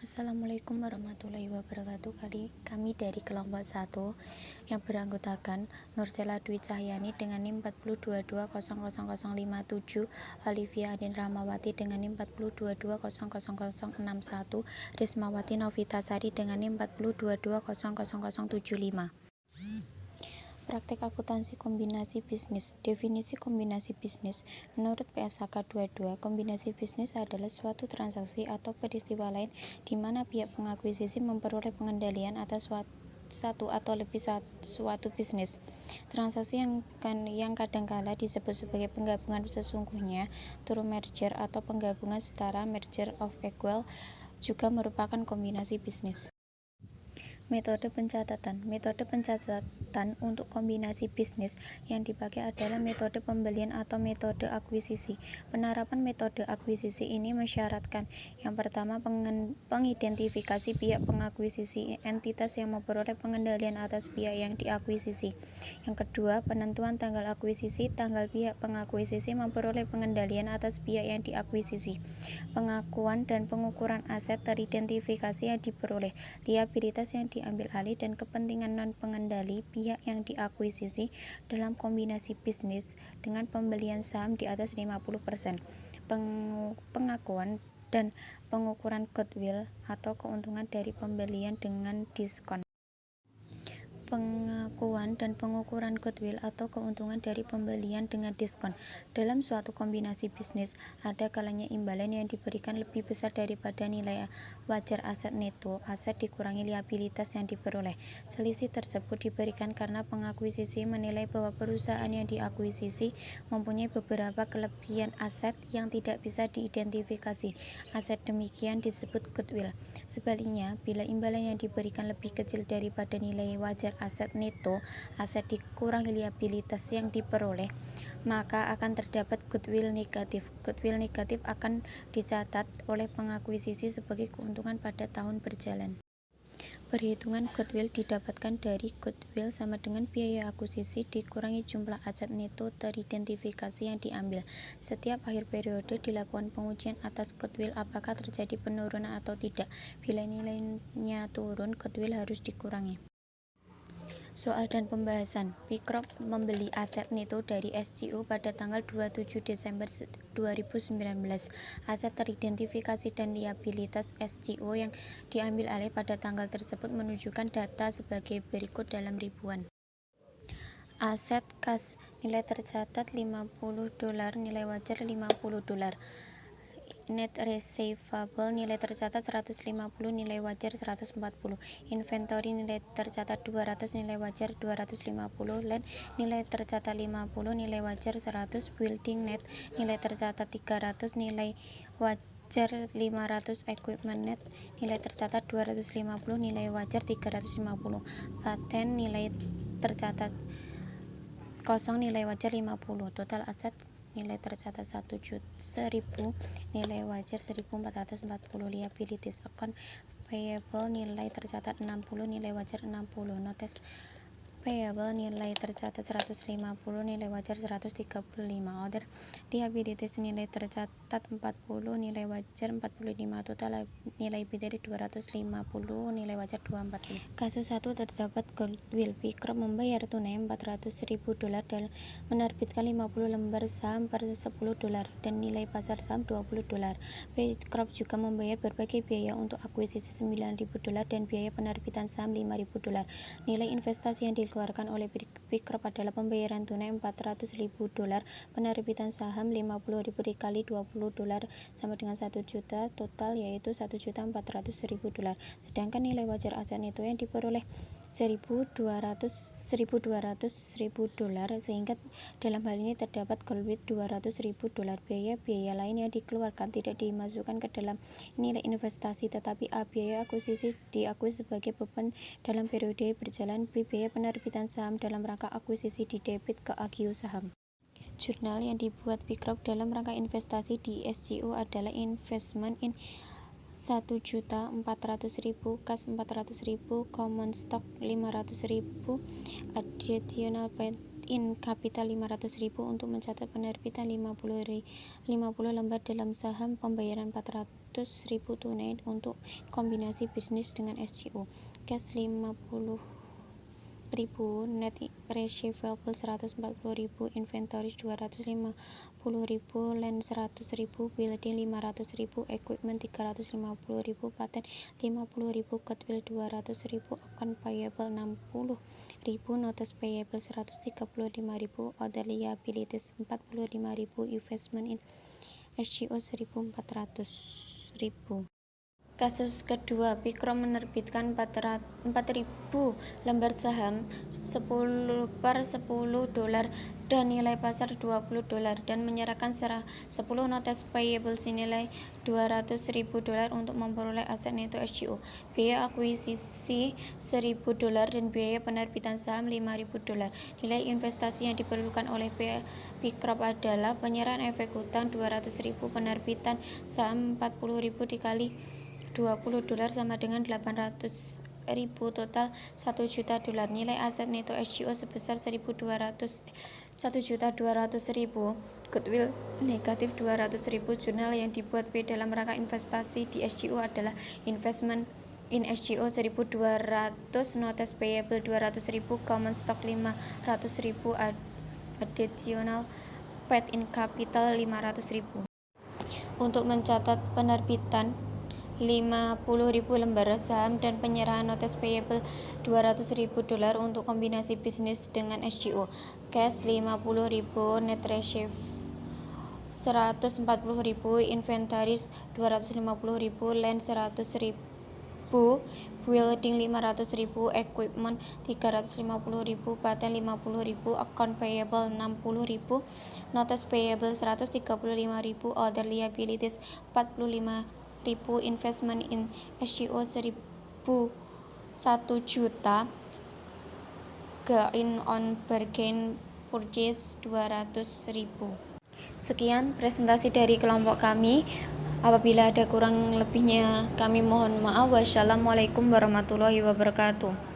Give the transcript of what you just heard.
Assalamualaikum warahmatullahi wabarakatuh. Kami dari kelompok 1 yang beranggotakan Nursela Dwi Cahyani dengan NIM 422000057, Olivia Adin Rahmawati dengan NIM 422000061, Rismawati Novitasari dengan NIM 422000075. Praktek akuntansi kombinasi bisnis. Definisi kombinasi bisnis. Menurut PSAK 22, kombinasi bisnis adalah suatu transaksi atau peristiwa lain di mana pihak pengakuisisi memperoleh pengendalian atas satu atau lebih suatu bisnis. Transaksi yang kadangkala disebut sebagai penggabungan sesungguhnya, true merger atau penggabungan setara, merger of equal, juga merupakan kombinasi bisnis. Metode pencatatan. Metode pencatatan untuk kombinasi bisnis yang dipakai adalah metode pembelian atau metode akuisisi. Penerapan metode akuisisi ini mensyaratkan: yang pertama, pengidentifikasi pihak pengakuisisi entitas yang memperoleh pengendalian atas pihak yang diakuisisi. Yang kedua, penentuan tanggal akuisisi, tanggal pihak pengakuisisi memperoleh pengendalian atas pihak yang diakuisisi. Pengakuan dan pengukuran aset teridentifikasi yang diperoleh, liabilitas yang diambil alih, dan kepentingan non-pengendali pihak yang diakuisisi dalam kombinasi bisnis dengan pembelian saham di atas 50%. Pengakuan dan pengukuran goodwill atau keuntungan dari pembelian dengan diskon. Pengakuan dan pengukuran goodwill atau keuntungan dari pembelian dengan diskon. Dalam suatu kombinasi bisnis, ada kalanya imbalan yang diberikan lebih besar daripada nilai wajar aset neto, aset dikurangi liabilitas yang diperoleh. Selisih tersebut diberikan karena pengakuisisi menilai bahwa perusahaan yang diakuisisi mempunyai beberapa kelebihan aset yang tidak bisa diidentifikasi. Aset demikian disebut goodwill. Sebaliknya, bila imbalan yang diberikan lebih kecil daripada nilai wajar aset neto, aset dikurangi liabilitas yang diperoleh, maka akan terdapat goodwill negatif. Goodwill negatif akan dicatat oleh pengakuisisi sebagai keuntungan pada tahun berjalan. Perhitungan goodwill didapatkan dari goodwill sama dengan biaya akuisisi dikurangi jumlah aset neto teridentifikasi yang diambil. Setiap akhir periode dilakukan pengujian atas goodwill apakah terjadi penurunan atau tidak. Bila nilainya turun, goodwill harus dikurangi. Soal dan pembahasan. Pikrop membeli aset neto dari SCO pada tanggal 27 Desember 2019. Aset teridentifikasi dan liabilitas SCO yang diambil alih pada tanggal tersebut menunjukkan data sebagai berikut dalam ribuan. Aset kas, nilai tercatat $50, nilai wajar $50. Net receivable, nilai tercatat 150, nilai wajar 140. Inventory, nilai tercatat 200, nilai wajar 250. Land, nilai tercatat 50, nilai wajar 100. Building net, nilai tercatat 300, nilai wajar 500. Equipment net, nilai tercatat 250, nilai wajar 350. Patent, nilai tercatat 0, nilai wajar 50. Total aset, nilai tercatat 1.1000, nilai wajar 1.440. Liabilities account payable, nilai tercatat 60, nilai wajar 60. Notes payable, nilai tercatat 150, nilai wajar 135. Other liabilities, nilai tercatat 40, nilai wajar 45. Total nilai liability 250, nilai wajar 240. Kasus 1, terdapat goodwill. Pikrop membayar tunai $400.000 dan menerbitkan 50 lembar saham per $10 dan nilai pasar saham $20. Pikrop juga membayar berbagai biaya untuk akuisisi $9.000 dan biaya penerbitan saham $5.000. Nilai investasi yang dikeluarkan oleh Pikrop adalah pembayaran tunai $400.000, penerbitan saham $50.000 dikali $20 sama dengan 1 juta, total yaitu $1.400.000. Sedangkan nilai wajar aset neto yang diperoleh $1.200.000, sehingga dalam hal ini terdapat goodwill $200.000. Biaya lain yang dikeluarkan tidak dimasukkan ke dalam nilai investasi, tetapi A. Biaya akuisisi diakui sebagai beban dalam periode berjalan. B. Biaya penerbitan saham dalam rangka akuisisi didebit ke agio saham. Jurnal yang dibuat Pikrop dalam rangka investasi di SCO adalah Investment in 1.400.000, Kas 400.000, Common Stock 500.000, Additional Paid in Capital 500.000 untuk mencatat penerbitan 50 lembar dalam saham, pembayaran $400 200.000 tunai untuk kombinasi bisnis dengan SCO, cash 50.000, net receivable 140.000, inventory 250.000, land 100.000, building 500.000, equipment 350.000, paten 50.000, goodwill 200.000, account payable 60.000, notes payable 135.000, other liabilities 45.000, investment in SCO 1.400.000. Kasus kedua, Pikro menerbitkan 4.000 lembar saham $10 dan nilai pasar $20 dan menyerahkan 10 notes payable senilai $200.000 untuk memperoleh aset neto SCO. Biaya akuisisi $1.000 dan biaya penerbitan saham $5.000. Nilai investasi yang diperlukan oleh Pikro adalah penyerahan efek hutang $200.000, penerbitan saham $40.000 dikali $20 sama dengan $800.000, total $1.000.000. Nilai aset neto SCO sebesar $1.200.000, goodwill negatif $200.000. Jurnal yang dibuat B dalam rangka investasi di SCO adalah investment in SCO 1.200, notes payable 200.000, common stock 500.000, additional paid in capital 500.000. Untuk mencatat penerbitan 50.000 lembar saham dan penyerahan notes payable $200.000 untuk kombinasi bisnis dengan SCO, cash 50.000, net receive 140.000, inventaris 250.000, land 100.000, building 500.000, equipment 350.000, paten 50.000, account payable 60.000, notes payable 135.000, other liabilities 45.000, investment in SCO 1 juta, gain on bargain purchase 200.000. Sekian presentasi dari kelompok kami. Apabila ada kurang lebihnya kami mohon maaf. Wassalamualaikum warahmatullahi wabarakatuh.